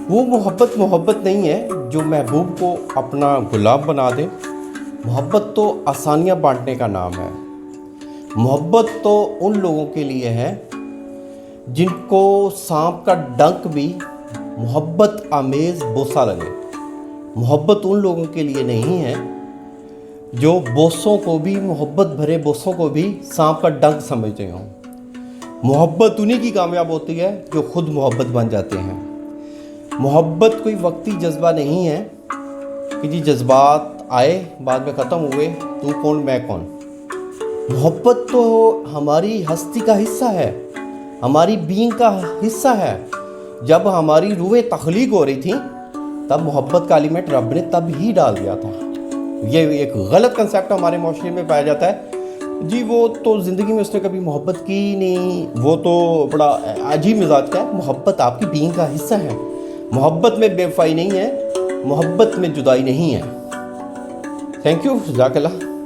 وہ محبت نہیں ہے جو محبوب کو اپنا غلام بنا دے۔ محبت تو آسانیاں بانٹنے کا نام ہے۔ محبت تو ان لوگوں کے لیے ہے جن کو سانپ کا ڈنک بھی محبت آمیز بوسہ لگے۔ محبت ان لوگوں کے لیے نہیں ہے جو بوسوں کو بھی، محبت بھرے بوسوں کو بھی سانپ کا ڈنک سمجھتے ہوں۔ محبت انہی کی کامیاب ہوتی ہے جو خود محبت بن جاتے ہیں۔ محبت کوئی وقتی جذبہ نہیں ہے کہ جی جذبات آئے بعد میں ختم ہوئے، تو کون میں کون۔ محبت تو ہماری ہستی کا حصہ ہے، ہماری بینگ کا حصہ ہے۔ جب ہماری روحیں تخلیق ہو رہی تھیں تب محبت کا ایلیمنٹ رب نے تب ہی ڈال دیا تھا۔ یہ ایک غلط کنسیپٹ ہمارے معاشرے میں پایا جاتا ہے، جی وہ تو زندگی میں اس نے کبھی محبت کی نہیں، وہ تو بڑا عجیب مزاج کا ہے۔ محبت آپ کی بینگ کا حصہ ہے۔ محبت میں بے وفائی نہیں ہے، محبت میں جدائی نہیں ہے۔ تھینک یو، جزاک اللہ۔